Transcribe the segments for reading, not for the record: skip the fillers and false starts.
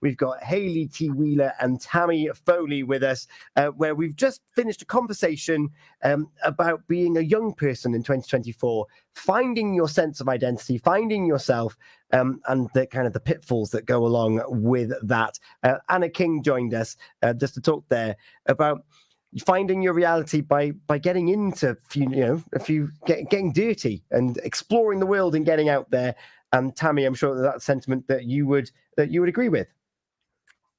We've got Hayley T. Wheeler and Tammy Foley with us, where we've just finished a conversation about being a young person in 2024, finding your sense of identity, finding yourself, and the kind of the pitfalls that go along with that. Anna King joined us just to talk there about finding your reality by getting into getting dirty and exploring the world and getting out there. And Tammy, I'm sure that's sentiment that you would agree with.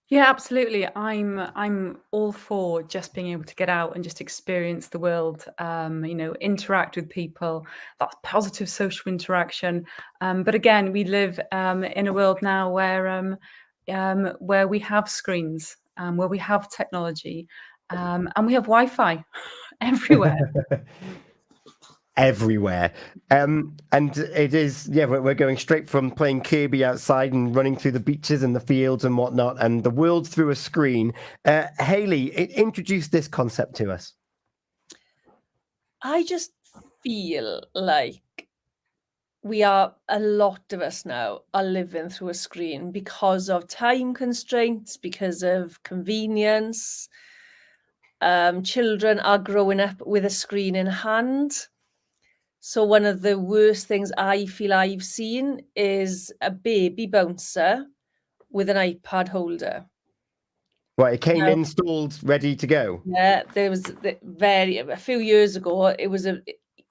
Yeah, absolutely. I'm all for just being able to get out and just experience the world, interact with people, that positive social interaction. But again, we live in a world now where we have screens, where we have technology, and we have Wi-Fi everywhere. Everywhere. And it is, we're going straight from playing Kirby outside and running through the beaches and the fields and whatnot, and the world through a screen. Hayley, introduce this concept to us. I just feel like a lot of us now are living through a screen because of time constraints, because of convenience. Children are growing up with a screen in hand. So one of the worst things I feel I've seen is a baby bouncer with an iPad holder. Right, it came installed, ready to go. Yeah, there was a few years ago.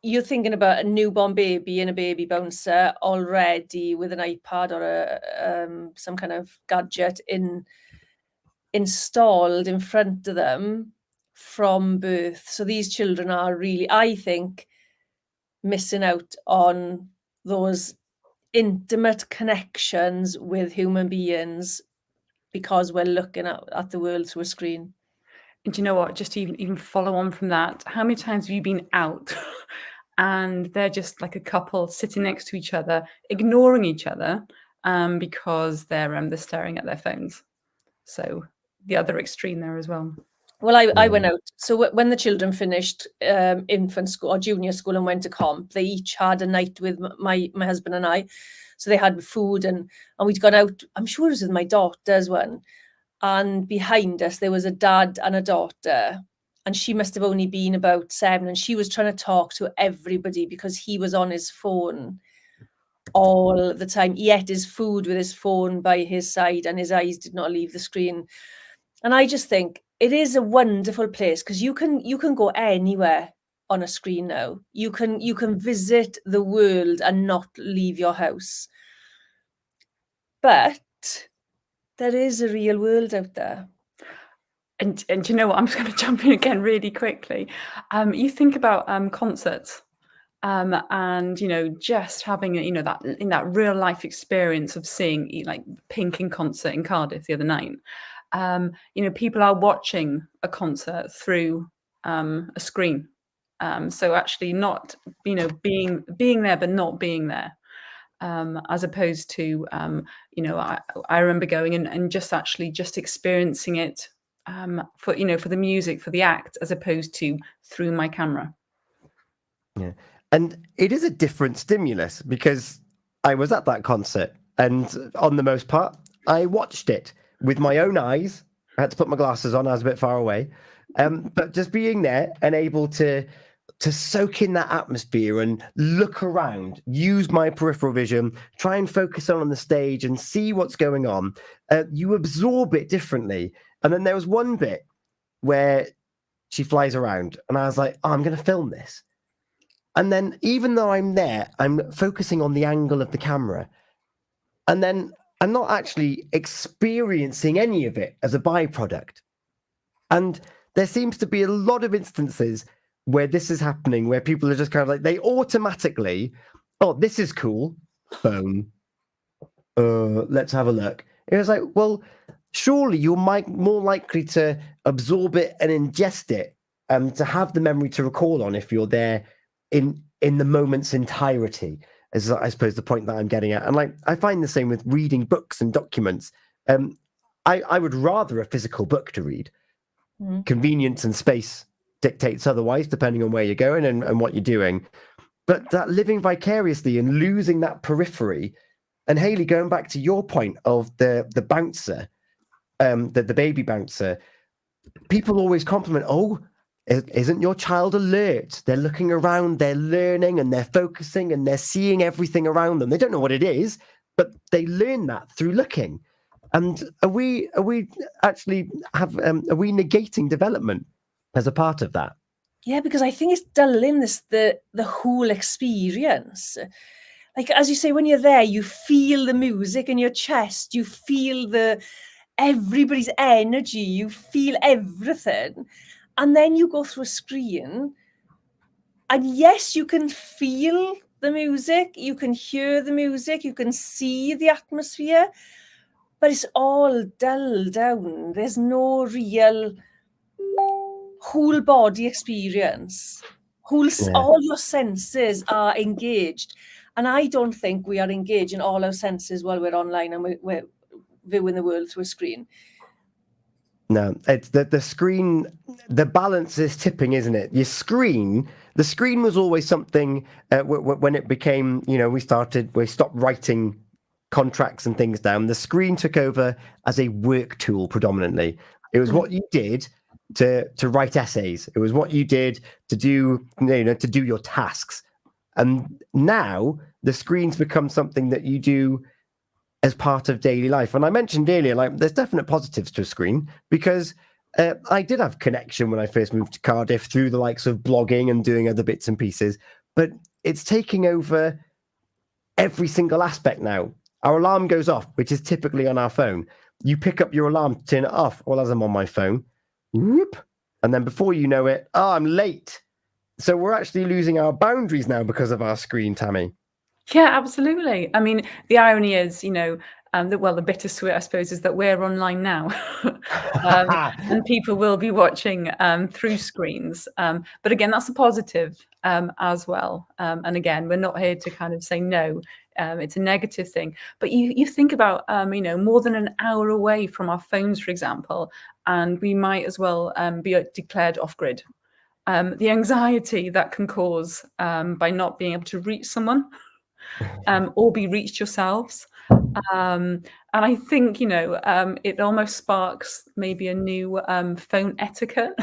You're thinking about a newborn baby and a baby bouncer already with an iPad or some kind of gadget installed in front of them from birth. So these children are really, I think, missing out on those intimate connections with human beings because we're looking at the world through a screen. And do you know what? Just to even follow on from that, how many times have you been out and they're just like a couple sitting next to each other, ignoring each other because they're staring at their phones? So the other extreme there as well. Well, I went out. So when the children finished infant school or junior school and went to comp, they each had a night with my husband and I. So they had food and we'd gone out. I'm sure it was with my daughter's one. And behind us, there was a dad and a daughter. And she must have only been about 7. And she was trying to talk to everybody because he was on his phone all the time. He ate his food with his phone by his side and his eyes did not leave the screen. And I just think it is a wonderful place because you can go anywhere on a screen now. You can visit the world and not leave your house. But there is a real world out there. And you know what? I'm just going to jump in again really quickly. You think about concerts. And just having that in that real life experience of seeing like Pink in concert in Cardiff the other night. People are watching a concert through a screen. So actually not being there but not being there, as opposed to I remember going and just experiencing it for the music, for the act, as opposed to through my camera. Yeah. And it is a different stimulus because I was at that concert and on the most part, I watched it with my own eyes. I had to put my glasses on. I was a bit far away. But just being there and able to soak in that atmosphere and look around, use my peripheral vision, try and focus on the stage and see what's going on, you absorb it differently. And then there was one bit where she flies around and I was like, I'm going to film this. And then even though I'm there, I'm focusing on the angle of the camera. And then I'm not actually experiencing any of it as a byproduct. And there seems to be a lot of instances where this is happening, where people are just kind of like, they automatically, oh, this is cool, phone, let's have a look. It was like, well, surely you're more likely to absorb it and ingest it, to have the memory to recall on if you're there in the moment's entirety, is I suppose the point that I'm getting at. And like I find the same with reading books and documents. I would rather a physical book to read. Convenience and space dictates otherwise, depending on where you're going and what you're doing. But that living vicariously and losing that periphery. And Hayley, going back to your point of the bouncer, the baby bouncer, people always compliment, oh, isn't your child alert? They're looking around, they're learning, and they're focusing, and they're seeing everything around them. They don't know what it is, but they learn that through looking. And are we actually are we negating development as a part of that? Yeah, because I think it's dulling the whole experience. Like, as you say, when you're there, you feel the music in your chest, you feel everybody's energy, you feel everything. And then you go through a screen, and yes, you can feel the music, you can hear the music, you can see the atmosphere, but it's all dulled down. There's no real whole body experience. All your senses are engaged. And I don't think we are engaging all our senses while we're online and we're viewing the world through a screen. No, it's the screen, the balance is tipping, isn't it? The screen was always something when it became, we stopped writing contracts and things down. The screen took over as a work tool predominantly. It was what you did to write essays. It was what you did to do, to do your tasks. And now the screen's become something that you do as part of daily life. And I mentioned earlier, like, there's definite positives to a screen, because I did have connection when I first moved to Cardiff through the likes of blogging and doing other bits and pieces, but it's taking over every single aspect now. Our alarm goes off, which is typically on our phone. You pick up your alarm to turn it off. Well, as I'm on my phone, whoop, and then before you know it, I'm late. So we're actually losing our boundaries now because of our screen, Tammy. Yeah, absolutely. I mean, the irony is, the bittersweet, I suppose, is that we're online now, and people will be watching through screens. But again, that's a positive as well. And again, we're not here to kind of say no. It's a negative thing. But you think about, more than an hour away from our phones, for example, and we might as well be declared off-grid. The anxiety that can cause by not being able to reach someone. Or be reached yourselves. And I think, it almost sparks maybe a new phone etiquette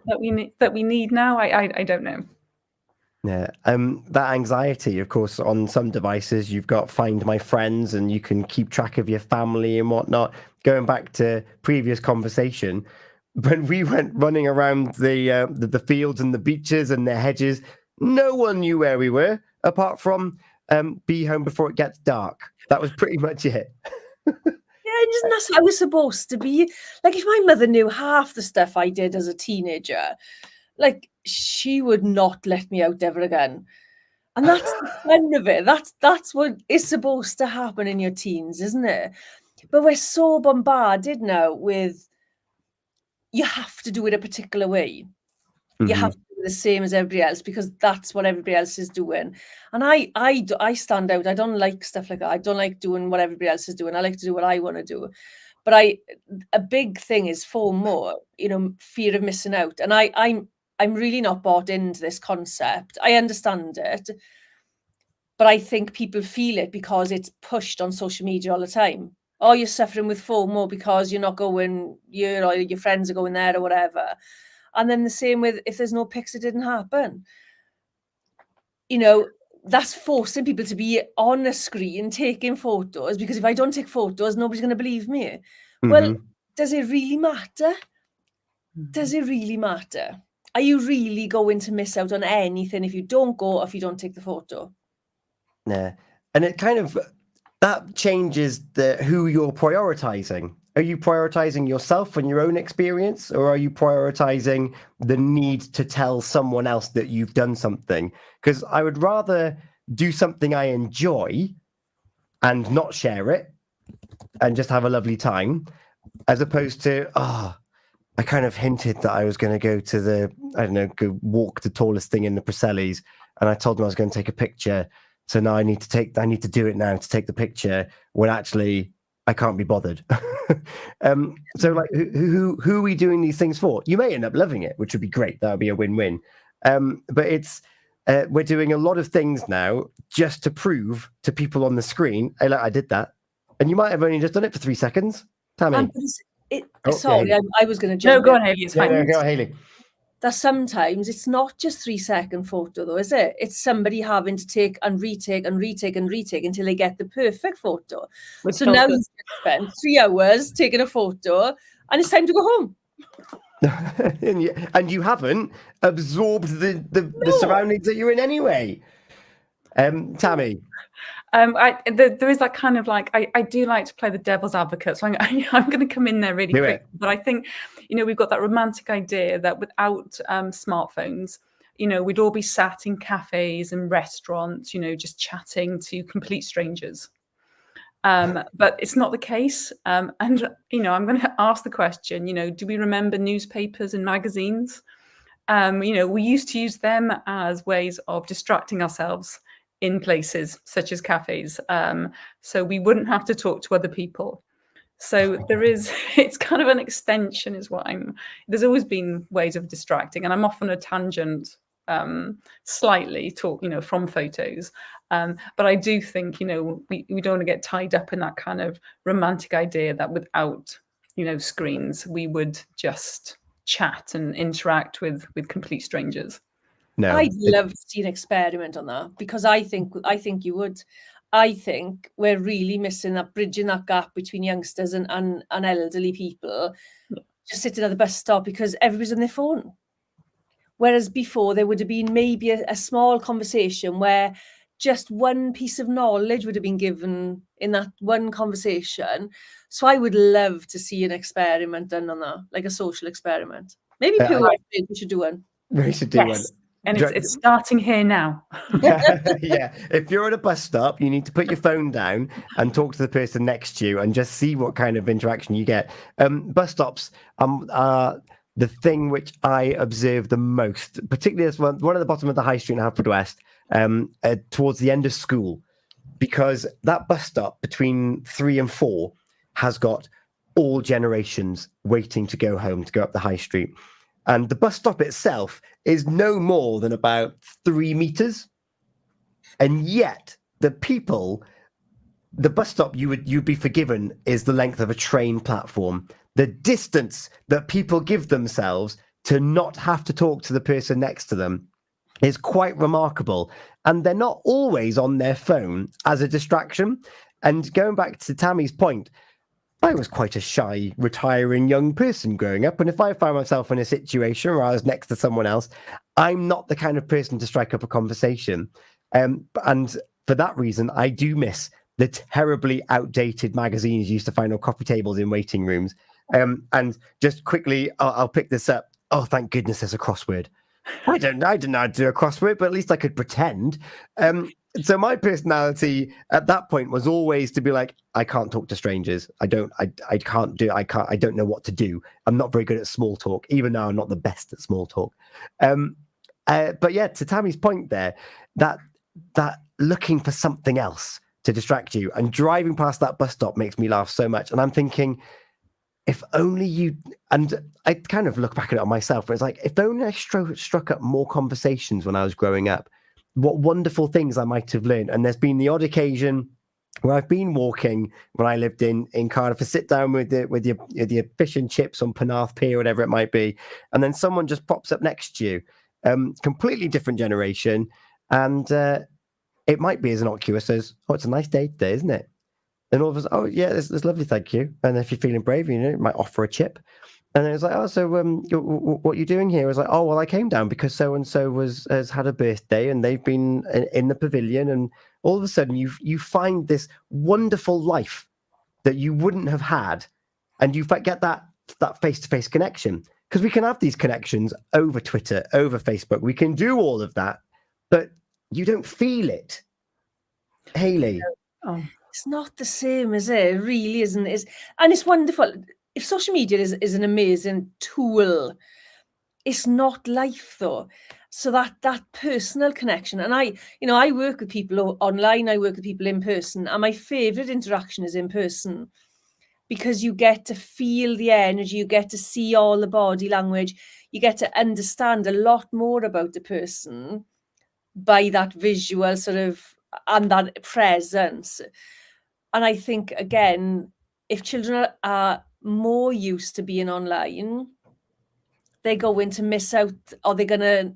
that we need now. I don't know. Yeah, that anxiety, of course, on some devices, you've got Find My Friends, and you can keep track of your family and whatnot. Going back to previous conversation, when we went running around the fields and the beaches and the hedges, no one knew where we were, apart from be home before it gets dark. That was pretty much it. Yeah, isn't that how it's supposed to be? Like, if my mother knew half the stuff I did as a teenager, like, she would not let me out ever again. And that's the fun of it. That's what is supposed to happen in your teens, isn't it? But we're so bombarded now with, you have to do it a particular way. You have to do the same as everybody else because that's what everybody else is doing. And I stand out. I don't like stuff like that. I don't like doing what everybody else is doing. I like to do what I want to do. But a big thing is FOMO, fear of missing out. And I'm really not bought into this concept. I understand it, but I think people feel it because it's pushed on social media all the time. Oh, you're suffering with FOMO because you're not going, your friends are going there or whatever. And then the same with, if there's no pics, it didn't happen. That's forcing people to be on a screen taking photos, because if I don't take photos, nobody's going to believe me. Well, does it really matter? Does it really matter? Are you really going to miss out on anything if you don't go or if you don't take the photo? Yeah. And it kind of, that changes who you're prioritizing. Are you prioritizing yourself and your own experience, or are you prioritizing the need to tell someone else that you've done something? Because I would rather do something I enjoy and not share it and just have a lovely time, as opposed to, I kind of hinted that I was going to go to go walk the tallest thing in the Preselles, and I told them I was going to take a picture. So now I need to do it now to take the picture, when actually I can't be bothered. So like, who are we doing these things for? You may end up loving it, which would be great. That would be a win-win. But it's we're doing a lot of things now just to prove to people on the screen, hey, look, I did that. And you might have only just done it for 3 seconds. Tammy. but Oh, sorry, yeah. I was going to No, jump go in. on, Hayley. It's No, fine. go on, Hayley. That sometimes it's not just 3-second photo though, is it? It's somebody having to take and retake and retake and retake until they get the perfect photo. With So now filters. you've spent 3 hours taking a photo and it's time to go home. And you haven't absorbed the No. surroundings that you're in anyway. Tammy. There is that kind of like, I do like to play the devil's advocate, so I'm going to come in there really Do quick. it. But I think, we've got that romantic idea that without smartphones, we'd all be sat in cafes and restaurants, just chatting to complete strangers. But it's not the case. And, I'm going to ask the question, do we remember newspapers and magazines? We used to use them as ways of distracting ourselves in places such as cafes. So we wouldn't have to talk to other people. So it's kind of an extension is what there's always been ways of distracting, and I'm off on a tangent slightly from photos. But I do think, we don't want to get tied up in that kind of romantic idea that without, screens, we would just chat and interact with complete strangers. No. I'd love to see an experiment on that, because I think you would. I think we're really missing that, bridging that gap between youngsters and elderly people just sitting at the bus stop because everybody's on their phone. Whereas before there would have been maybe a small conversation where just one piece of knowledge would have been given in that one conversation. So I would love to see an experiment done on that, like a social experiment. Maybe PWR we should do one. We should do one. And it's starting here now. Yeah. If you're at a bus stop, you need to put your phone down and talk to the person next to you and just see what kind of interaction you get. Bus stops are the thing which I observe the most, particularly as one at the bottom of the high street in Haverfordwest, towards the end of school, because that bus stop between 3 and 4 has got all generations waiting to go home, to go up the high street. And the bus stop itself is no more than about 3 meters. And yet the bus stop you'd be forgiven is the length of a train platform. The distance that people give themselves to not have to talk to the person next to them is quite remarkable. And they're not always on their phone as a distraction. And going back to Tammy's point, I was quite a shy, retiring young person growing up. And if I found myself in a situation where I was next to someone else, I'm not the kind of person to strike up a conversation. And for that reason, I do miss the terribly outdated magazines you used to find on coffee tables in waiting rooms. And just quickly, I'll pick this up. Oh, thank goodness there's a crossword. I didn't know how to do a crossword, but at least I could pretend. So my personality at that point was always to be like, I can't talk to strangers. I don't know what to do. I'm not very good at small talk, even though I'm not the best at small talk. But yeah, to Tammy's point there, that looking for something else to distract you and driving past that bus stop makes me laugh so much. And I'm thinking, if only you, and I kind of look back at it on myself, where it's like, if only I struck up more conversations when I was growing up, what wonderful things I might have learned. And there's been the odd occasion where I've been walking when I lived in Cardiff, to sit down with your fish and chips on Penarth Pier, whatever it might be, and then someone just pops up next to you, completely different generation, and it might be as innocuous as, oh, it's a nice day today, isn't it? And all of us, oh yeah, it's lovely, thank you. And if you're feeling brave, you might offer a chip. And then it's like, oh, so what are you doing here? I was like, oh, well, I came down because so and so has had a birthday, and they've been in the pavilion, and all of a sudden you find this wonderful life that you wouldn't have had, and you get that face-to-face connection, because we can have these connections over Twitter, over Facebook. We can do all of that, but you don't feel it. Hayley. Oh. It's not the same, is it? It really isn't. And it's wonderful. If social media is an amazing tool, it's not life though. So that personal connection, and I work with people online, I work with people in person, and my favorite interaction is in person, because you get to feel the energy, you get to see all the body language, you get to understand a lot more about the person by that visual sort of, and that presence. And I think, again, if children are more used to being online, they're going to miss out, or they're going to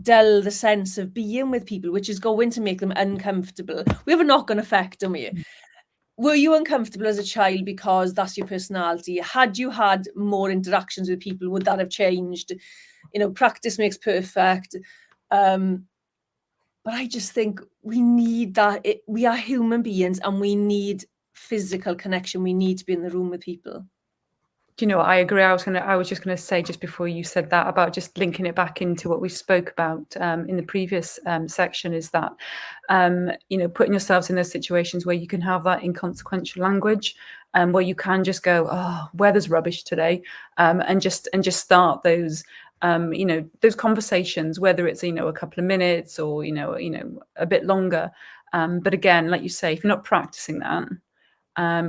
dull the sense of being with people, which is going to make them uncomfortable. We have a knock-on effect, don't we? Were you uncomfortable as a child because that's your personality? Had you had more interactions with people, would that have changed? You know, practice makes perfect. But I just think we need that. We are human beings and we need physical connection. We need to be in the room with people. Do you know what? I agree. I was just going to say, just before you said that, about just linking it back into what we spoke about in the previous section, is that putting yourselves in those situations where you can have that inconsequential language, where you can just go, oh, weather's rubbish today, and just start those those conversations, whether it's a couple of minutes or a bit longer. But again, like you say, if you're not practicing that,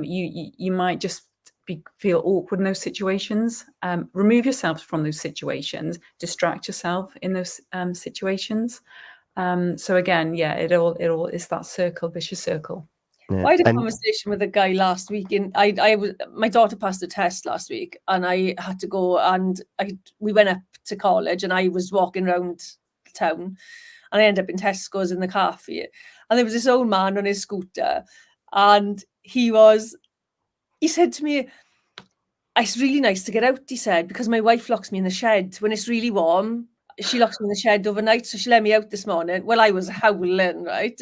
you might just feel awkward in those situations. Remove yourself from those situations, distract yourself in those situations. So again, yeah, it all is that vicious circle. Yeah. I had a conversation with a guy last week. My daughter passed a test last week, and I had to go, and we went up to college, and I was walking around town, and I ended up in Tesco's in the cafe, and there was this old man on his scooter, and he said to me, it's really nice to get out, he said, because my wife locks me in the shed when it's really warm. She locks me in the shed overnight, so she let me out this morning. Well, I was howling, right?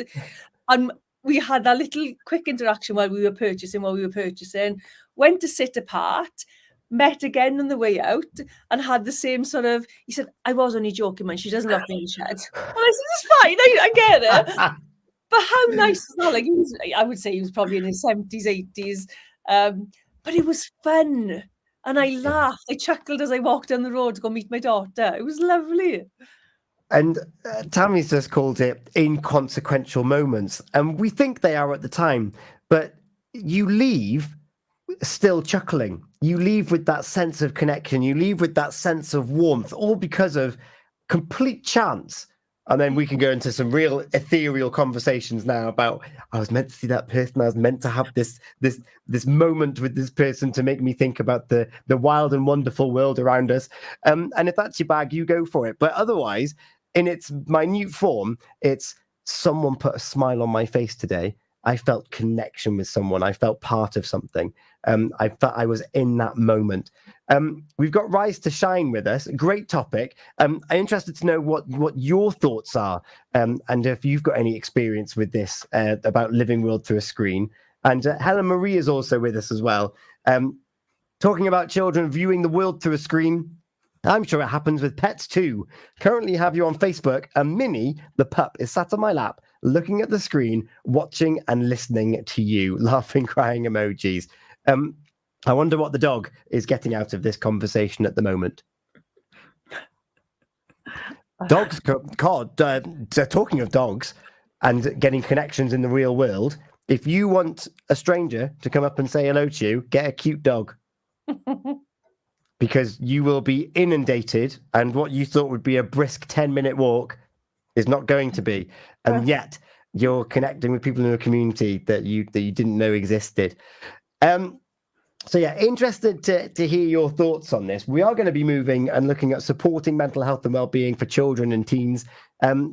And we had that little quick interaction while we were purchasing, went to sit apart, met again on the way out, and had the same sort of, he said, I was only joking, man, she doesn't lock me in the shed. And I said, it's fine, I get it. But how nice is that? Like, I would say he was probably in his 70s, 80s. But it was fun. And I laughed. I chuckled as I walked down the road to go meet my daughter. It was lovely. And Tammy's just called it inconsequential moments. And we think they are at the time, but you leave still chuckling. You leave with that sense of connection. You leave with that sense of warmth, all because of complete chance. And then we can go into some real ethereal conversations now about, I was meant to see that person. I was meant to have this moment with this person to make me think about the wild and wonderful world around us. And if that's your bag, you go for it. But otherwise, in its minute form, it's someone put a smile on my face today. I felt connection with someone. I felt part of something. I felt I was in that moment. We've got Rise to Shine with us. Great topic. I'm interested to know what your thoughts are, and if you've got any experience with this about living world through a screen. And Helen Marie is also with us as well, talking about children viewing the world through a screen. I'm sure it happens with pets too. Currently have you on Facebook, and Minnie, the pup, is sat on my lap, looking at the screen, watching and listening to you, laughing, crying emojis. I wonder what the dog is getting out of this conversation at the moment. Dogs, God, talking of dogs and getting connections in the real world, if you want a stranger to come up and say hello to you, get a cute dog. Because you will be inundated, and what you thought would be a brisk 10-minute walk is not going to be. And yet you're connecting with people in a community that you didn't know existed. So yeah, interested to hear your thoughts on this. We are going to be moving and looking at supporting mental health and well-being for children and teens.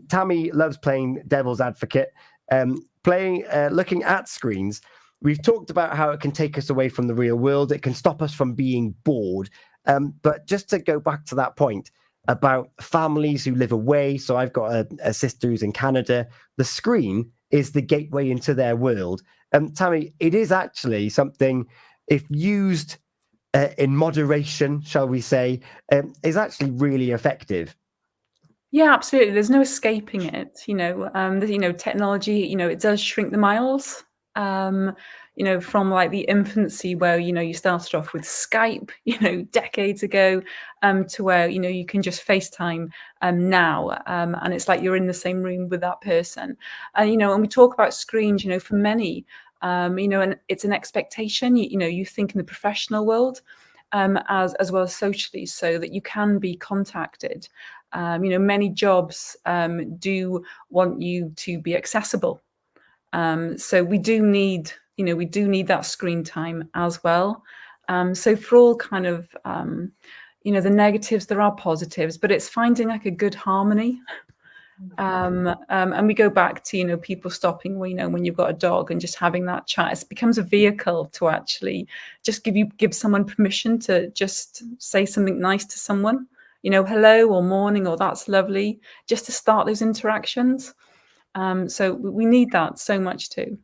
Tammy loves playing devil's advocate, looking at screens. We've talked about how it can take us away from the real world. It can stop us from being bored. But just to go back to that point about families who live away. So I've got a sister who's in Canada. The screen is the gateway into their world. Tammy, it is actually something, if used in moderation, shall we say, is actually really effective. Yeah, absolutely. There's no escaping it. Technology, it does shrink the miles. From like the infancy where, you started off with Skype, decades ago, to where, you can just FaceTime now. And it's like you're in the same room with that person. And, when we talk about screens, for many, and it's an expectation, you think in the professional world, as well as socially, so that you can be contacted. Many jobs do want you to be accessible. So we do need we do need that screen time as well. So for all kind of, the negatives, there are positives, but it's finding like a good harmony. And we go back to, people stopping, when you've got a dog and just having that chat. It becomes a vehicle to actually just give someone permission to just say something nice to someone, hello or morning or that's lovely, just to start those interactions. So we need that so much too.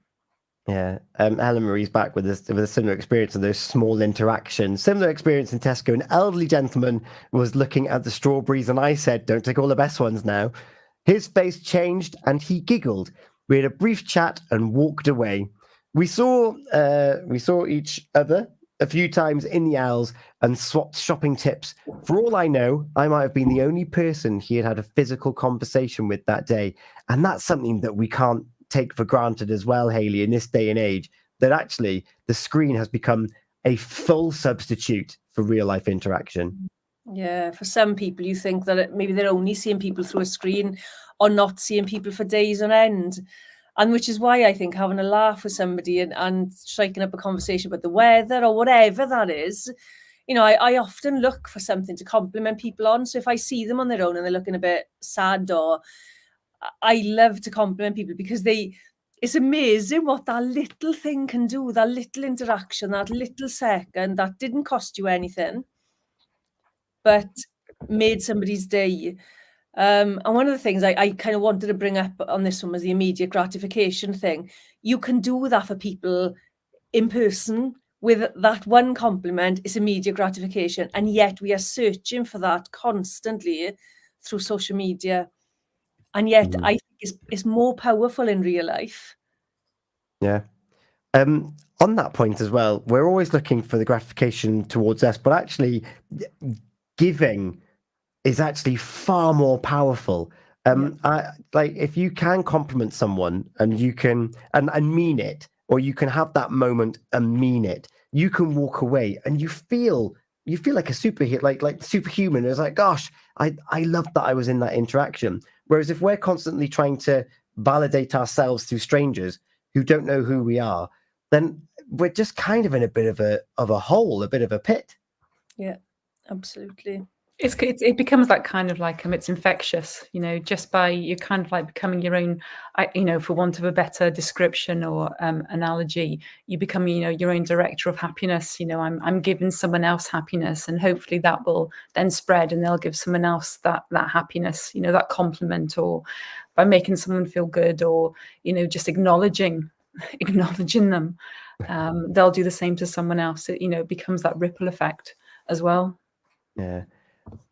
Yeah, Helen Marie's back with a similar experience of those small interactions. Similar experience in Tesco. An elderly gentleman was looking at the strawberries, and I said, "Don't take all the best ones now." His face changed, and he giggled. We had a brief chat and walked away. We saw each other a few times in the aisles and swapped shopping tips. For all I know, I might have been the only person he had a physical conversation with that day, and that's something that we can't take for granted as well, Hayley, in this day and age, that actually the screen has become a full substitute for real life interaction. Yeah, for some people, you think that maybe they're only seeing people through a screen or not seeing people for days on end. And which is why I think having a laugh with somebody and striking up a conversation about the weather or whatever that is, I often look for something to compliment people on. So if I see them on their own and they're looking a bit sad, or I love to compliment people, because it's amazing what that little thing can do, that little interaction, that little second that didn't cost you anything, but made somebody's day. And one of the things I kind of wanted to bring up on this one was the immediate gratification thing. You can do that for people in person with that one compliment. It's immediate gratification. And yet we are searching for that constantly through social media. And yet I think it's more powerful in real life. Yeah. On that point as well, we're always looking for the gratification towards us, but actually giving is actually far more powerful. If you can compliment someone and you can and mean it, or you can have that moment and mean it, you can walk away and you feel like a superhero, like superhuman. It's like, gosh, I love that I was in that interaction. Whereas if we're constantly trying to validate ourselves through strangers who don't know who we are, then we're just kind of in a bit of a hole, a bit of a pit. Yeah, absolutely. It becomes that kind of like, it's infectious, just by you're kind of like becoming your own, for want of a better description or analogy, you become, your own director of happiness. I'm giving someone else happiness, and hopefully that will then spread and they'll give someone else that happiness, that compliment, or by making someone feel good, or, just acknowledging them. They'll do the same to someone else. It becomes that ripple effect as well. Yeah.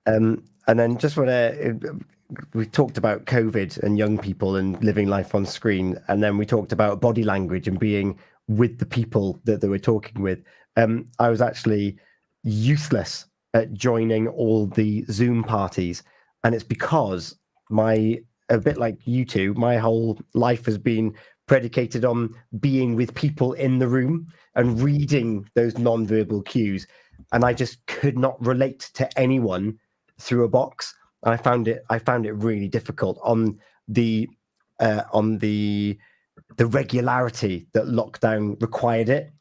And then just we talked about COVID and young people and living life on screen, and then we talked about body language and being with the people that they were talking with. I was actually useless at joining all the Zoom parties, and it's because a bit like you two, my whole life has been predicated on being with people in the room and reading those non-verbal cues, and I just could not relate to anyone through a box. I found it really difficult on the regularity that lockdown required it.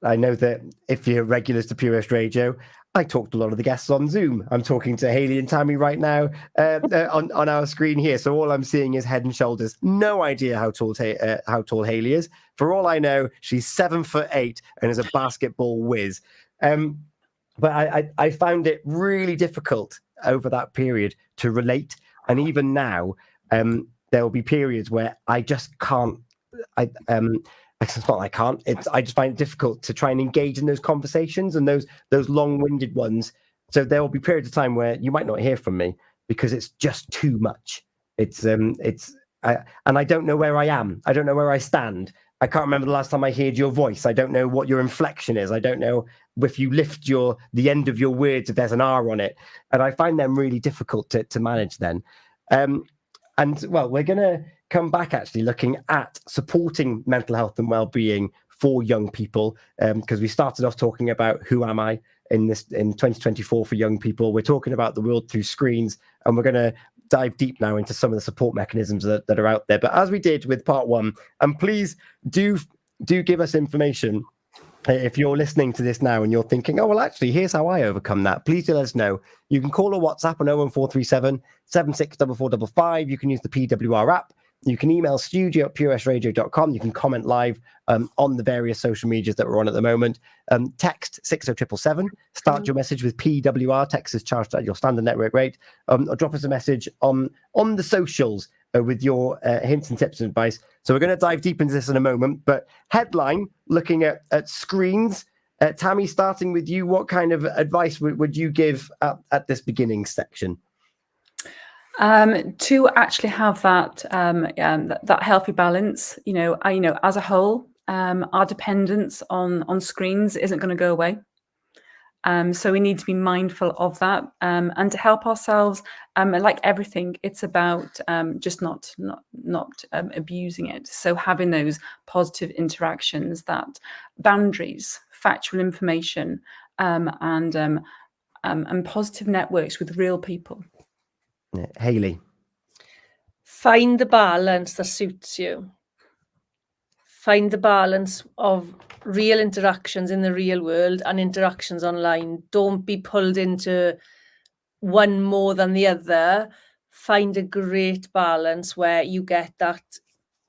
I know that if you're regulars to Pure West Radio, I talked to a lot of the guests on Zoom. I'm talking to Hayley and Tammy right now on our screen here. So all I'm seeing is head and shoulders. No idea how tall Hayley is. For all I know, she's 7'8" and is a basketball whiz. But I found it really difficult over that period to relate. And even now, there will be periods where I just can't. It's not I can't. I just find it difficult to try and engage in those conversations and those long-winded ones. So there will be periods of time where you might not hear from me because it's just too much. And I don't know where I am. I don't know where I stand. I can't remember the last time I heard your voice. I don't know what your inflection is. I don't know if you lift the end of your words, if there's an R on it. And I find them really difficult to manage then. And well, we're going to come back actually looking at supporting mental health and well-being for young people, because we started off talking about who am I in 2024 for young people. We're talking about the world through screens, and we're going to dive deep now into some of the support mechanisms that are out there. But as we did with part one, and please do do give us information. If you're listening to this now and you're thinking, oh, well, actually, here's how I overcome that, please do let us know. You can call or WhatsApp on 01437 764455. You can use the PWR app. You can email studio@pursradio.com. You can comment live on the various social medias that we're on at the moment. Text 60777. Start your message with PWR. Text is charged at your standard network rate. Or drop us a message on the socials with your hints and tips and advice. So we're going to dive deep into this in a moment. But headline, looking at screens. Tammy, starting with you, what kind of advice would you give at this beginning section? To actually have that healthy balance, as a whole, our dependence on screens isn't going to go away. So we need to be mindful of that, and to help ourselves. Like everything, it's about just not abusing it. So having those positive interactions, that boundaries, factual information, and positive networks with real people. Hayley. Find the balance that suits you. Find the balance of real interactions in the real world and interactions online. Don't be pulled into one more than the other. Find a great balance where you get that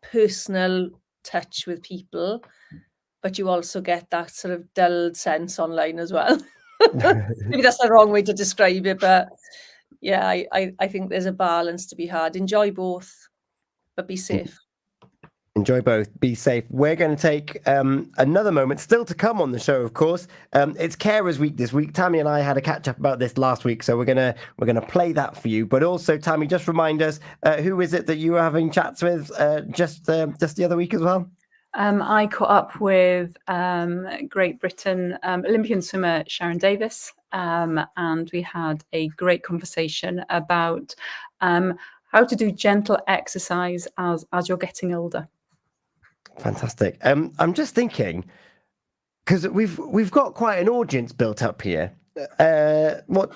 personal touch with people, but you also get that sort of dulled sense online as well. Maybe that's the wrong way to describe it, but yeah, I think there's a balance to be had. Enjoy both, but be safe. Enjoy both. Be safe. We're going to take another moment, still to come on the show, of course. It's Carers Week this week. Tammy and I had a catch up about this last week, so we're gonna play that for you. But also, Tammy, just remind us, who is it that you were having chats with just the other week as well? I caught up with Great Britain Olympian swimmer Sharon Davis, and we had a great conversation about how to do gentle exercise as you're getting older. Fantastic. I'm just thinking, because we've got quite an audience built up here. What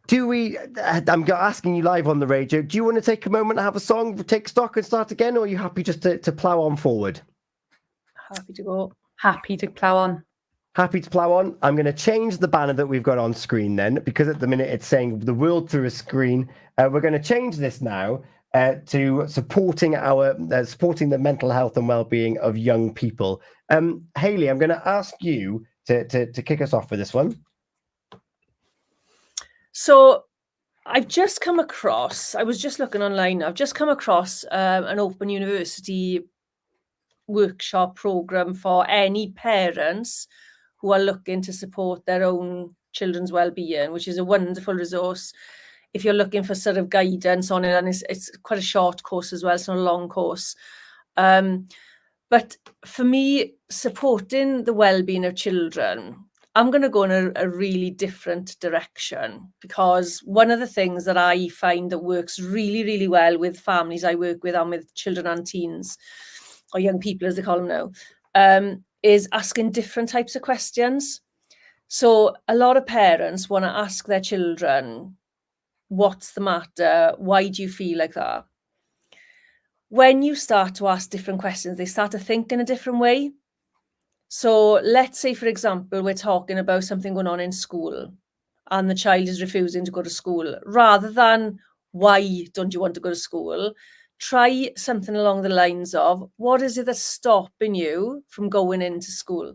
do we? I'm asking you live on the radio. Do you want to take a moment, have a song, take stock, and start again, or are you happy just to plow on forward? Happy to go. Happy to plow on. Happy to plow on. I'm going to change the banner that we've got on screen then, because at the minute it's saying the world through a screen. We're going to change this now to supporting the mental health and well-being of young people. Hayley, I'm going to ask you to kick us off with this one. So I've just come across, I was just looking online, I've just come across an Open University workshop program for any parents who are looking to support their own children's well-being, which is a wonderful resource if you're looking for sort of guidance on it. And it's quite a short course as well, it's not a long course. But for me, supporting the well-being of children, I'm going to go in a really different direction, because one of the things that I find that works really, really well with families I work with and with children and teens, or young people as they call them now, is asking different types of questions. So a lot of parents want to ask their children, what's the matter? Why do you feel like that? When you start to ask different questions, they start to think in a different way. So let's say, for example, we're talking about something going on in school and the child is refusing to go to school. Rather than, why don't you want to go to school? Try something along the lines of, what is it that's stopping you from going into school?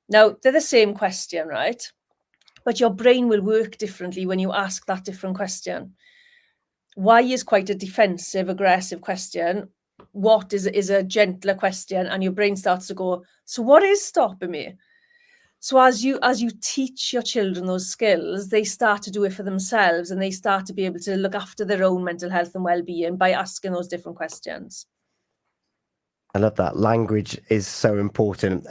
Now, they're the same question, right? But your brain will work differently when you ask that different question. Why is quite a defensive, aggressive question. What is a gentler question, and your brain starts to go, so what is stopping me? So as you teach your children those skills, they start to do it for themselves, and they start to be able to look after their own mental health and well-being by asking those different questions. I love that. Language is so important.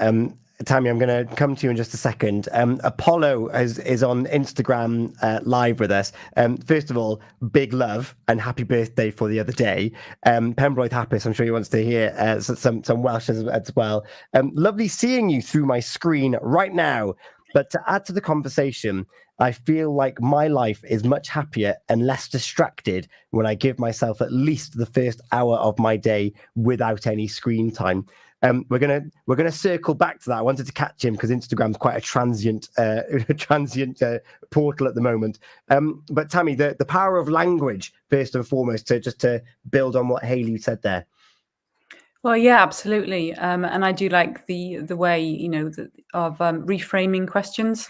Tammy, I'm going to come to you in just a second. Apollo is on Instagram live with us. First of all, big love and happy birthday for the other day. Pembroke Hapis, I'm sure he wants to hear some Welsh as well. Lovely seeing you through my screen right now. But to add to the conversation, I feel like my life is much happier and less distracted when I give myself at least the first hour of my day without any screen time. We're gonna circle back to that. I wanted to catch him because Instagram's quite a transient portal at the moment. But Tammy, the power of language first and foremost, to build on what Hayley said there. Well, yeah, absolutely. And I do like the way, of reframing questions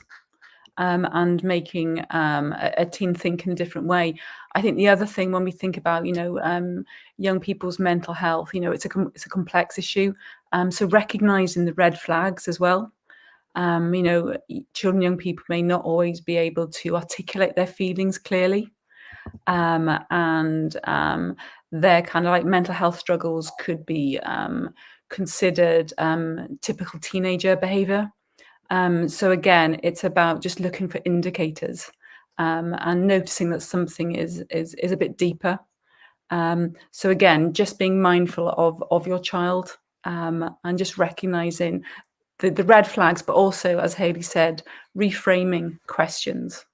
and making a teen think in a different way. I think the other thing when we think about, young people's mental health, it's a complex issue. So recognizing the red flags as well. Children, young people may not always be able to articulate their feelings clearly. And their kind of like mental health struggles could be considered typical teenager behavior. So again, it's about just looking for indicators and noticing that something is a bit deeper. So again, just being mindful of your child and just recognizing the red flags, but also, as Hayley said, reframing questions.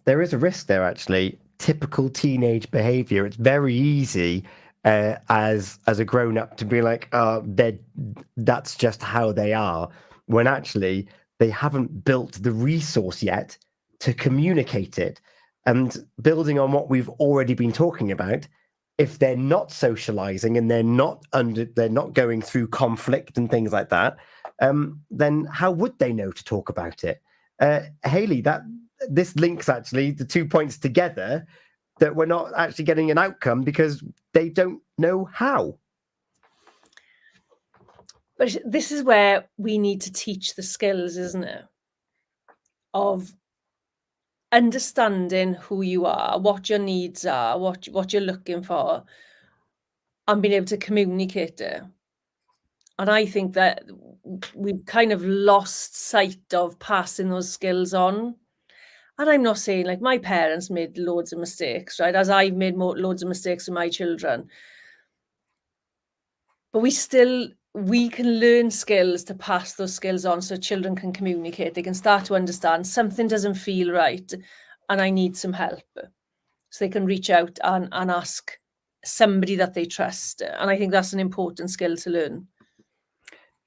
There is a risk there, actually. Typical teenage behavior. It's very easy as a grown up to be like, oh, that's just how they are, when actually they haven't built the resource yet to communicate it. And building on what we've already been talking about, if they're not socializing and they're not going through conflict and things like that, then how would they know to talk about it? Hayley, this links actually the 2 points together, that we're not actually getting an outcome because they don't know how. But this is where we need to teach the skills, isn't it? Of understanding who you are, what your needs are, what you're looking for, and being able to communicate it. And I think that we've kind of lost sight of passing those skills on. And I'm not saying, like, my parents made loads of mistakes, right? As I've made loads of mistakes with my children. But we can learn skills to pass those skills on so children can communicate. They can start to understand something doesn't feel right and I need some help. So they can reach out and ask somebody that they trust. And I think that's an important skill to learn.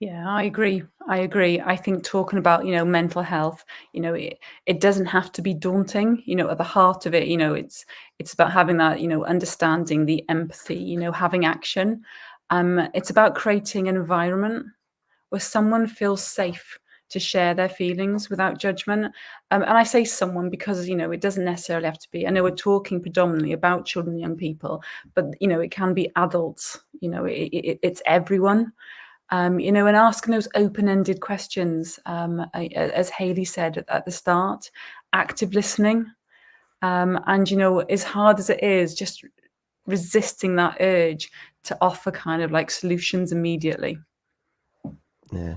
Yeah, I agree. I think talking about, mental health, it doesn't have to be daunting, at the heart of it, it's about having that, understanding, the empathy, having action. It's about creating an environment where someone feels safe to share their feelings without judgment. And I say someone because, it doesn't necessarily have to be. I know we're talking predominantly about children and young people, but, it can be adults, it's everyone. And asking those open-ended questions, as Hayley said at the start, active listening. And, as hard as it is, just resisting that urge to offer kind of like solutions immediately. Yeah.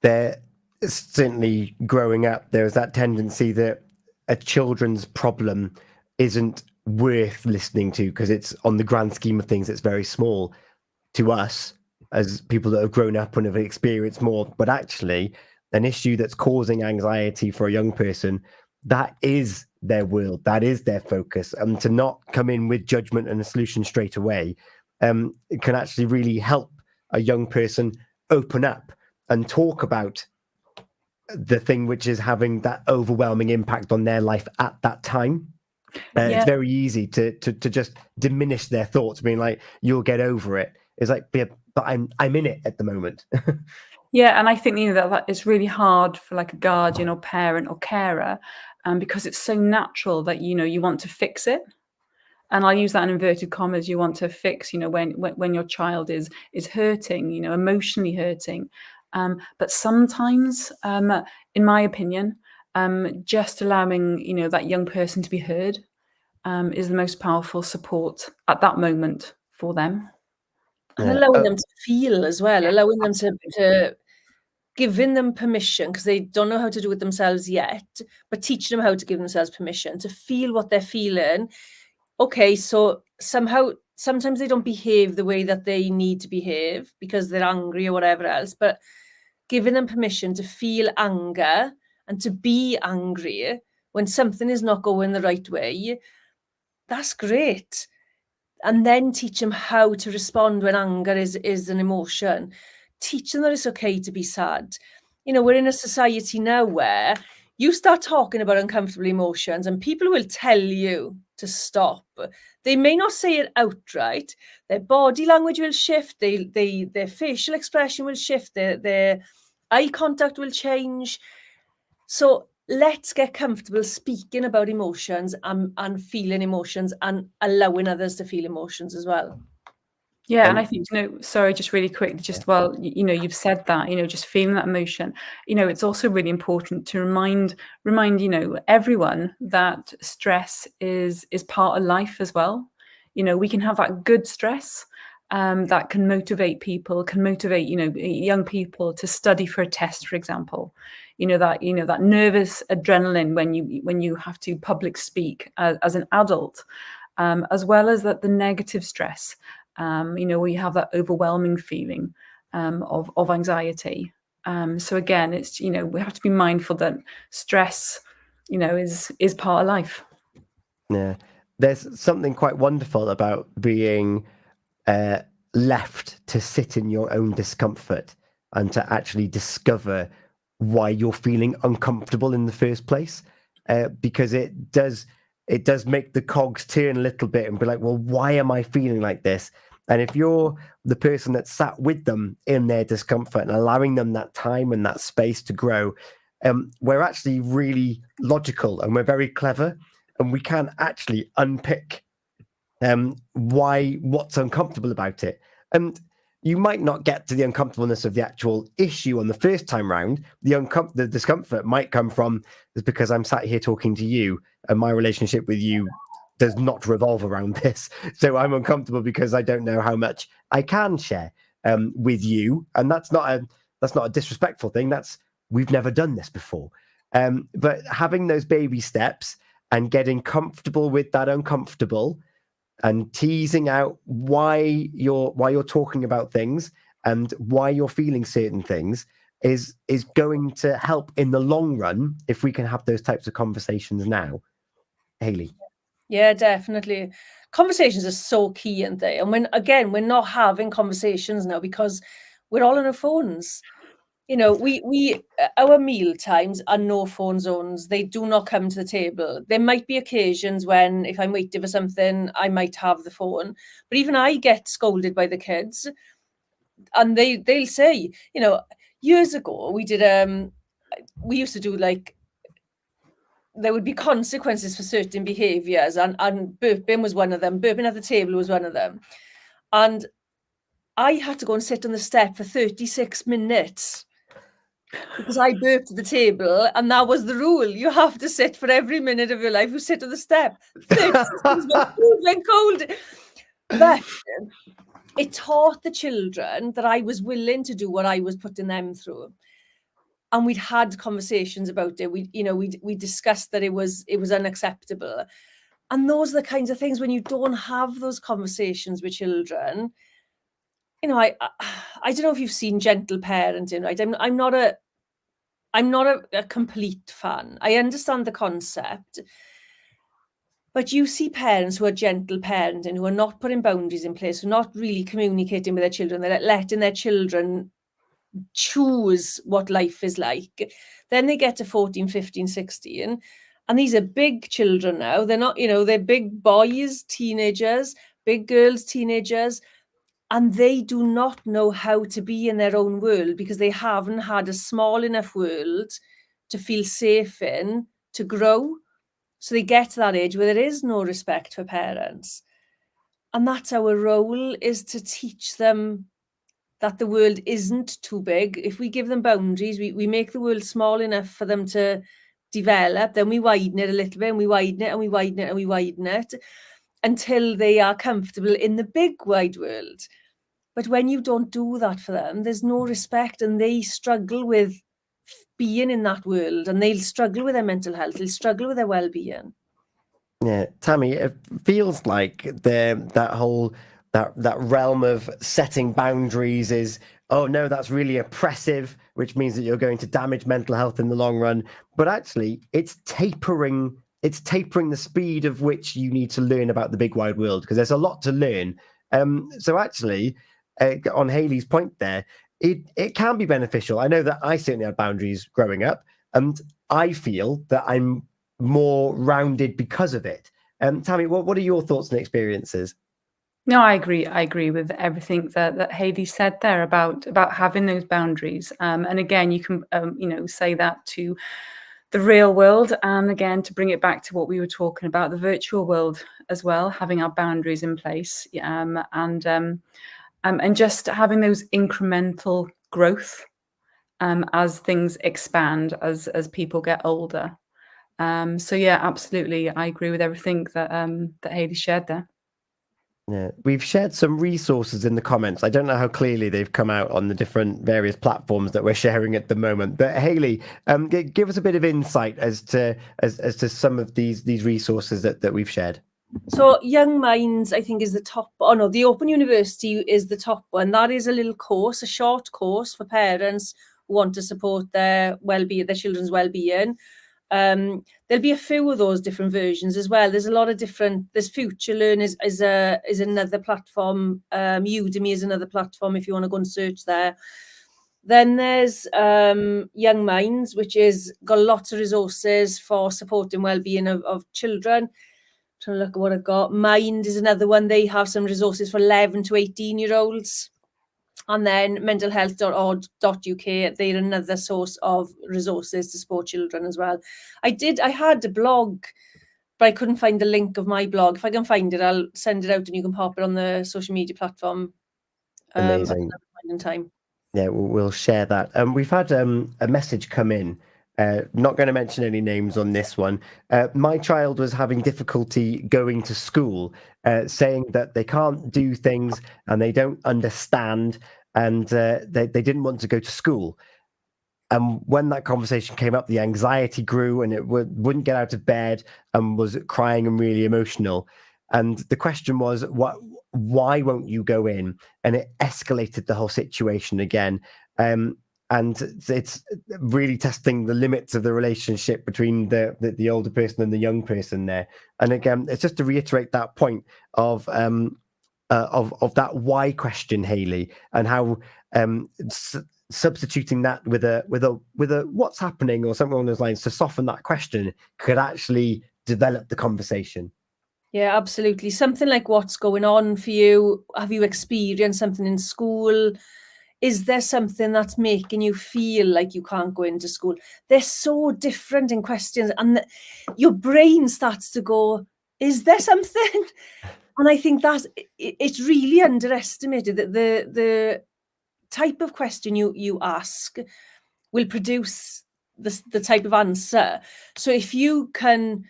There, certainly growing up, there was that tendency that a children's problem isn't worth listening to because it's, on the grand scheme of things, it's very small to us as people that have grown up and have experienced more. But actually, an issue that's causing anxiety for a young person, that is their world, that is their focus. And to not come in with judgment and a solution straight away, it can actually really help a young person open up and talk about the thing which is having that overwhelming impact on their life at that time. It's very easy to just diminish their thoughts, being like, you'll get over it. It's like, yeah, but I'm in it at the moment. Yeah, and I think that it's really hard for like a guardian or parent or carer, because it's so natural that you want to fix it. And I'll use that in inverted commas. You want to fix, when your child is hurting, emotionally hurting. But sometimes, in my opinion, just allowing that young person to be heard is the most powerful support at that moment for them. And allowing them to feel as well, allowing them to giving them permission, because they don't know how to do it themselves yet, but teaching them how to give themselves permission to feel what they're feeling. Okay, so sometimes they don't behave the way that they need to behave because they're angry or whatever else, but giving them permission to feel anger and to be angry when something is not going the right way, that's great. And then teach them how to respond when anger is an emotion. Teach them that it's okay to be sad. You know, we're in a society now where you start talking about uncomfortable emotions and people will tell you to stop. They may not say it outright. Their body language will shift. Their facial expression will shift. Their eye contact will change. So let's get comfortable speaking about emotions and feeling emotions and allowing others to feel emotions as well. Yeah, and I And think, sorry, just really quick, just while you've said that, just feeling that emotion, it's also really important to remind everyone that stress is part of life as well. We can have that good stress that can motivate people, young people to study for a test, for example. That nervous adrenaline when you have to public speak as an adult, as well as that the negative stress. Where you have that overwhelming feeling of anxiety. So again, it's we have to be mindful that stress, is part of life. yeah, there's something quite wonderful about being left to sit in your own discomfort and to actually discover why you're feeling uncomfortable in the first place, because it does make the cogs turn a little bit and be like, well, why am I feeling like this? And if you're the person that sat with them in their discomfort and allowing them that time and that space to grow, we're actually really logical and we're very clever, and we can actually unpick what's uncomfortable about it. And you might not get to the uncomfortableness of the actual issue on the first time round. The discomfort might come from is because I'm sat here talking to you and my relationship with you does not revolve around this. So I'm uncomfortable because I don't know how much I can share with you. And that's not a disrespectful thing. We've never done this before. But having those baby steps and getting comfortable with that uncomfortable and teasing out why you're talking about things and why you're feeling certain things is going to help in the long run if we can have those types of conversations now. Hayley. Yeah, definitely. Conversations are so key, aren't they? And we're not having conversations now because we're all on our phones. We our meal times are no phone zones. They do not come to the table. There might be occasions when, if I'm waiting for something, I might have the phone. But even I get scolded by the kids, and they'll say, years ago we used to do like there would be consequences for certain behaviours, and burping was one of them. Burping at the table was one of them, and I had to go and sit on the step for 36 minutes. Because I burped at the table, and that was the rule. You have to sit for every minute of your life. You sit on the step. 36 minutes cold. But it taught the children that I was willing to do what I was putting them through, and we'd had conversations about it. We discussed that it was unacceptable, and those are the kinds of things when you don't have those conversations with children. I don't know if you've seen Gentle Parenting, right? I'm not a complete fan. I understand the concept, but you see parents who are gentle parenting, who are not putting boundaries in place, who are not really communicating with their children, they're letting their children choose what life is like. Then they get to 14, 15, 16, and these are big children now. They're not, they're big boys, teenagers, big girls, teenagers, and they do not know how to be in their own world because they haven't had a small enough world to feel safe in, to grow. So they get to that age where there is no respect for parents. And that's our role, is to teach them that the world isn't too big. If we give them boundaries, we make the world small enough for them to develop, then we widen it a little bit, and we widen it, and we widen it, and we widen it, until they are comfortable in the big wide world. But when you don't do that for them, there's no respect, and they struggle with being in that world, and they'll struggle with their mental health, they'll struggle with their well-being. Yeah, Tammy, it feels like that realm of setting boundaries is oh no, that's really oppressive, which means that you're going to damage mental health in the long run. But actually, it's tapering the speed of which you need to learn about the big wide world, because there's a lot to learn. So actually, on Hayley's point there, it can be beneficial. I know that I certainly had boundaries growing up, and I feel that I'm more rounded because of it. Tammy, what are your thoughts and experiences? No, I agree. I agree with everything that Hayley said there about having those boundaries. And again, you can say that to the real world, and again to bring it back to what we were talking about, the virtual world as well, having our boundaries in place, and just having those incremental growth as things expand as people get older. So yeah, absolutely, I agree with everything that Hayley shared there. Yeah, we've shared some resources in the comments. I don't know how clearly they've come out on the different various platforms that we're sharing at the moment. But Hayley, give us a bit of insight as to some of these resources that we've shared. So Young Minds, I think, is the top. Oh no, the Open University is the top one. That is a little course, a short course for parents who want to support their well-being, their children's well-being. There'll be a few of those different versions as well. There's a lot of different. There's Future Learn is another platform. Udemy is another platform if you want to go and search there. Then there's Young Minds, which is got lots of resources for supporting well-being of children. Trying to look at what I've got. Mind is another one. They have some resources for 11 to 18-year-olds. And then mentalhealth.org.uk, they're another source of resources to support children as well. I had a blog, but I couldn't find the link of my blog. If I can find it, I'll send it out and you can pop it on the social media platform. Amazing. At another point in time. Yeah, we'll share that. We've had a message come in. Not going to mention any names on this one. My child was having difficulty going to school, saying that they can't do things and they don't understand, and they didn't want to go to school. And when that conversation came up, the anxiety grew, and it wouldn't get out of bed and was crying and really emotional. And the question was, why won't you go in? And it escalated the whole situation again. And it's really testing the limits of the relationship between the older person and the young person there. And again, it's just to reiterate that point of that why question, Hayley, and how substituting that with a what's happening or something along those lines to soften that question could actually develop the conversation. Yeah, absolutely. Something like, what's going on for you? Have you experienced something in school? Is there something that's making you feel like you can't go into school? They're so different in questions, and your brain starts to go, is there something? And I think it's really underestimated that the type of question you ask will produce the type of answer. So if you can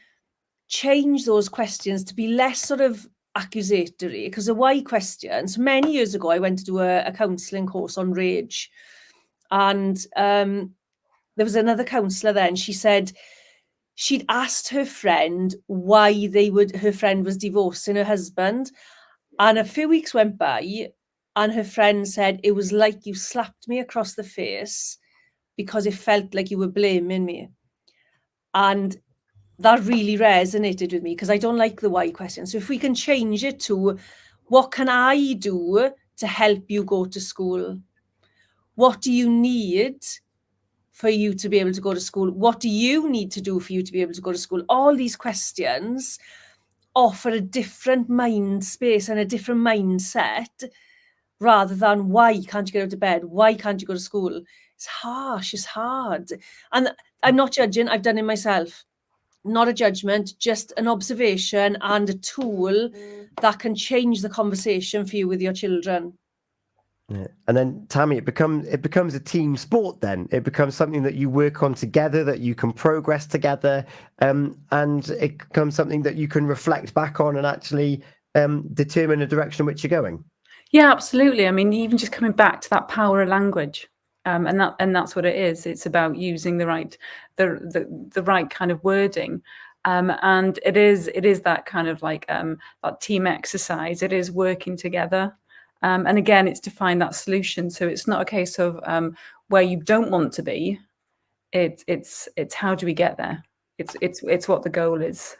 change those questions to be less sort of accusatory, because the why questions, many years ago, I went to do a counselling course on rage. And there was another counsellor then, she said she'd asked her friend why her friend was divorcing her husband. And a few weeks went by and her friend said, it was like you slapped me across the face because it felt like you were blaming me. And that really resonated with me because I don't like the why question. So if we can change it to, what can I do to help you go to school? What do you need for you to be able to go to school? What do you need to do for you to be able to go to school? All these questions offer a different mind space and a different mindset rather than, why can't you get out of bed? Why can't you go to school? It's harsh, it's hard. And I'm not judging, I've done it myself. Not a judgment, just an observation and a tool that can change the conversation for you with your children. Yeah. And then, Tammy, it becomes a team sport. Then it becomes something that you work on together, that you can progress together, and it becomes something that you can reflect back on and actually determine the direction in which you're going. Yeah, absolutely. I mean, even just coming back to that power of language. And that's what it is. It's about using the right kind of wording, and it is that kind of like that team exercise. It is working together, And again, it's to find that solution. So it's not a case of where you don't want to be. It's how do we get there? It's what the goal is.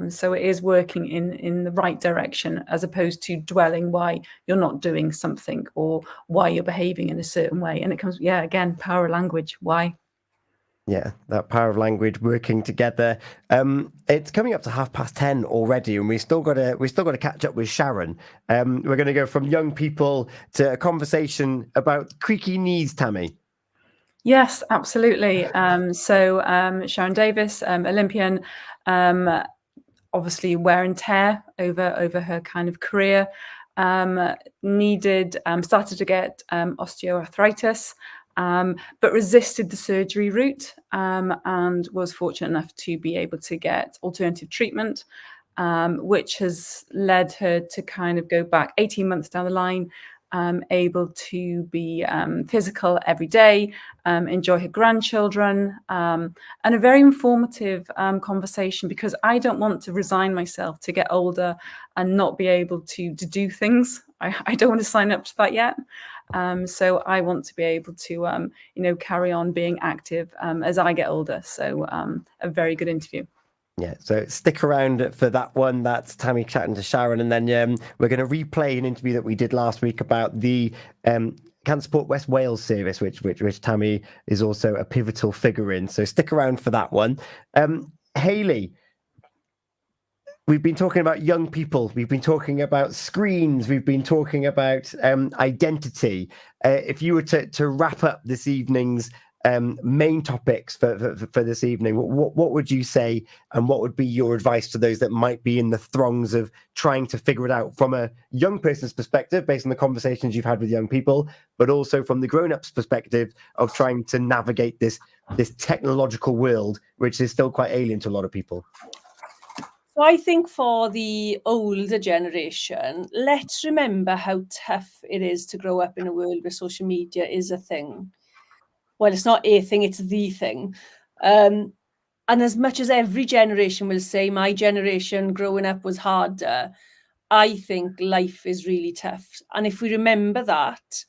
So it is working in the right direction, as opposed to dwelling why you're not doing something or why you're behaving in a certain way. And it comes, again, power of language. Why? Yeah, that power of language working together. It's coming up to 10:30 already, and we still got to catch up with Sharon. We're going to go from young people to a conversation about creaky knees, Tammy. Yes, absolutely. So Sharon Davis, Olympian, obviously wear and tear over her kind of career. Started to get osteoarthritis. But resisted the surgery route and was fortunate enough to be able to get alternative treatment, which has led her to kind of go back 18 months down the line, able to be physical every day, enjoy her grandchildren, and a very informative conversation, because I don't want to resign myself to get older and not be able to do things. I don't want to sign up to that yet. So I want to be able to, carry on being active as I get older. So a very good interview. Yeah, so stick around for that one. That's Tammy chatting to Sharon, and then we're going to replay an interview that we did last week about the Cancer Support West Wales service, which Tammy is also a pivotal figure in. So stick around for that one. Hayley, we've been talking about young people. We've been talking about screens. We've been talking about identity. If you were to wrap up this evening's main topics for this evening, what would you say, and what would be your advice to those that might be in the throngs of trying to figure it out from a young person's perspective, based on the conversations you've had with young people, but also from the grown-ups perspective of trying to navigate this technological world, which is still quite alien to a lot of people? So I think for the older generation, let's remember how tough it is to grow up in a world where social media is a thing. Well, it's not a thing, it's the thing. And as much as every generation will say, my generation growing up was harder, I think life is really tough. And if we remember that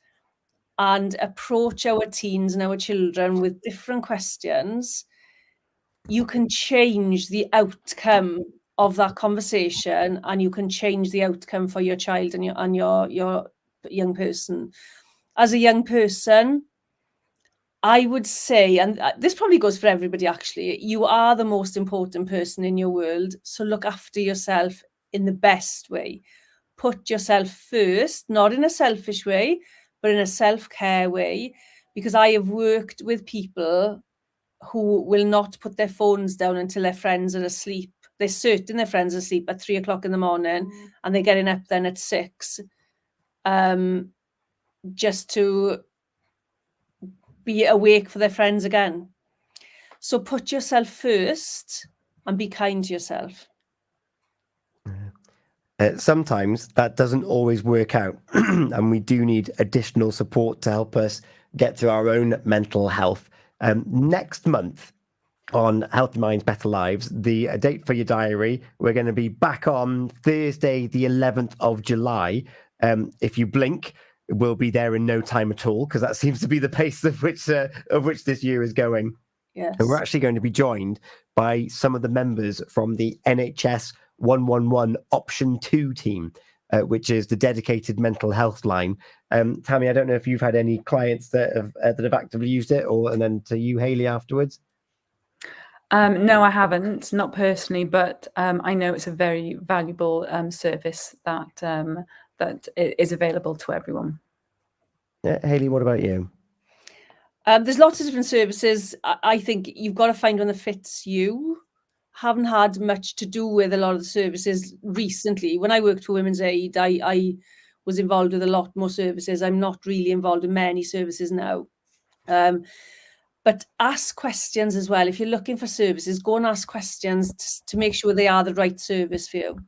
and approach our teens and our children with different questions, you can change the outcome of that conversation, and you can change the outcome for your child and your young person. As a young person, I would say, and this probably goes for everybody actually, you are the most important person in your world. So look after yourself in the best way. Put yourself first, not in a selfish way, but in a self-care way. Because I have worked with people who will not put their phones down until their friends are asleep. They're certain their friends are asleep at 3 o'clock in the morning, and they're getting up then at 6, just to be awake for their friends again. So put yourself first and be kind to yourself. Sometimes that doesn't always work out, and we do need additional support to help us get to our own mental health. Next month on Healthy Minds, Better Lives, the date for your diary, we're going to be back on Thursday, the 11th of July. If you blink, we'll be there in no time at all, because that seems to be the pace of which this year is going. Yes. And we're actually going to be joined by some of the members from the NHS 111 Option 2 team, which is the dedicated mental health line. Tammy, I don't know if you've had any clients that have actively used it, and then to you, Hayley, afterwards. No, I haven't, not personally, but I know it's a very valuable service that is available to everyone. Yeah, Hayley, what about you? There's lots of different services. I think you've got to find one that fits you. Haven't had much to do with a lot of the services recently. When I worked for Women's Aid, I was involved with a lot more services. I'm not really involved in many services now. But ask questions as well. If you're looking for services, go and ask questions to make sure they are the right service for you.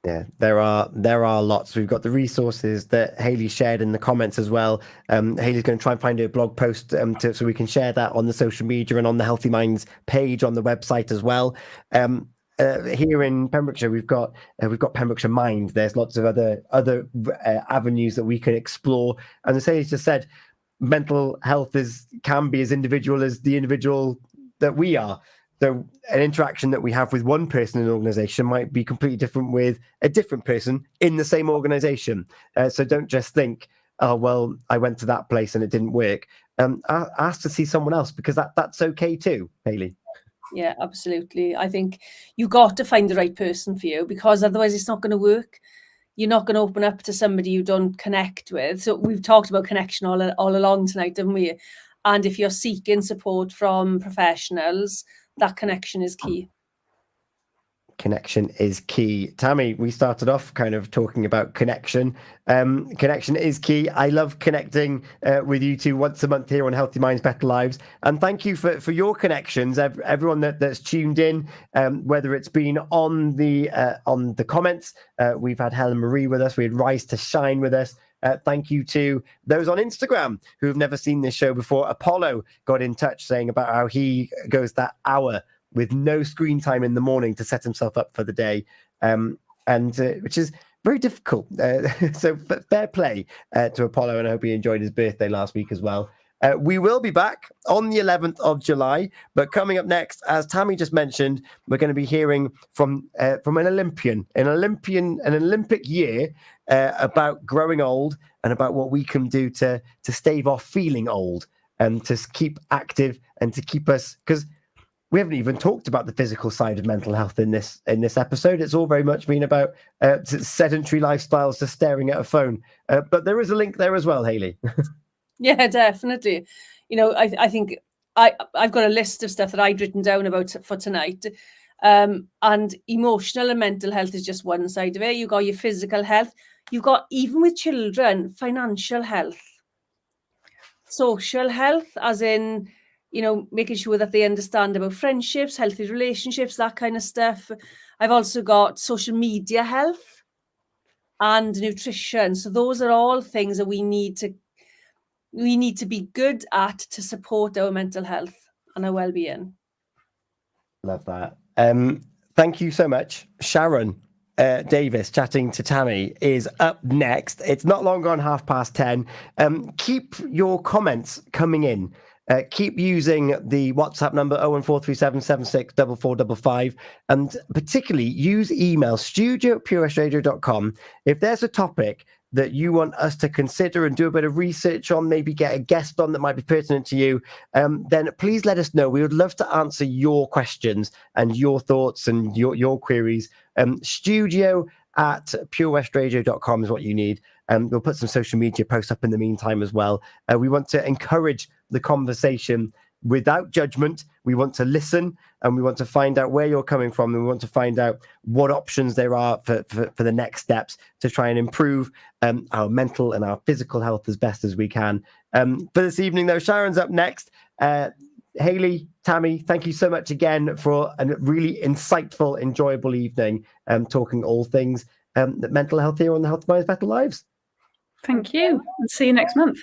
Yeah, there are lots. We've got the resources that Hayley shared in the comments as well. Hayley's going to try and find a blog post so we can share that on the social media and on the Healthy Minds page on the website as well. here in Pembrokeshire, we've got Pembrokeshire Mind. There's lots of other avenues that we can explore. And as Haley's just said, mental health can be as individual as the individual that we are. So an interaction that we have with one person in an organization might be completely different with a different person in the same organization. So don't just think, oh, well, I went to that place and it didn't work. Ask to see someone else, because that's okay too, Hayley. Yeah, absolutely. I think you got to find the right person for you, because otherwise it's not going to work. You're not going to open up to somebody you don't connect with. So we've talked about connection all along tonight, haven't we? And if you're seeking support from professionals, that connection is key. Connection is key. Tammy, we started off kind of talking about connection. Connection is key. I love connecting with you two once a month here on Healthy Minds, Better Lives. And thank you for your connections, everyone that's tuned in, whether it's been on the comments. We've had Helen Marie with us. We had Rise to Shine with us. Thank you to those on Instagram who've never seen this show before. Apollo got in touch saying about how he goes that hour with no screen time in the morning to set himself up for the day, and which is very difficult. So fair play to Apollo, and I hope he enjoyed his birthday last week as well. We will be back on the 11th of July, but coming up next, as Tammy just mentioned, we're going to be hearing from an Olympic year about growing old and about what we can do to stave off feeling old and to keep active and to keep us, because we haven't even talked about the physical side of mental health in this episode. It's all very much been about sedentary lifestyles, just staring at a phone. But there is a link there as well, Hayley. Yeah, definitely. I think I've got a list of stuff that I'd written down about for tonight. And emotional and mental health is just one side of it. You've got your physical health. You've got, even with children, financial health, social health, as in, making sure that they understand about friendships, healthy relationships, that kind of stuff. I've also got social media health and nutrition. So those are all things that we need to be good at to support our mental health and our well-being. Love that. Thank you so much. Sharon Davis chatting to Tammy is up next. It's not long gone 10:30. Keep your comments coming in. Keep using the WhatsApp number 01437 76 4455, and particularly use email studio@purewestradio.com. If there's a topic that you want us to consider and do a bit of research on, maybe get a guest on that might be pertinent to you, then please let us know. We would love to answer your questions and your thoughts and your queries. Studio@purewestradio.com is what you need. We'll put some social media posts up in the meantime as well. We want to encourage the conversation without judgment. We want to listen, and we want to find out where you're coming from, and we want to find out what options there are for the next steps to try and improve our mental and our physical health as best as we can. For this evening, though, Sharon's up next. Hayley, Tammy, thank you so much again for a really insightful, enjoyable evening, talking all things mental health here on the Healthy Minds, Better Lives. Thank you, and see you next month.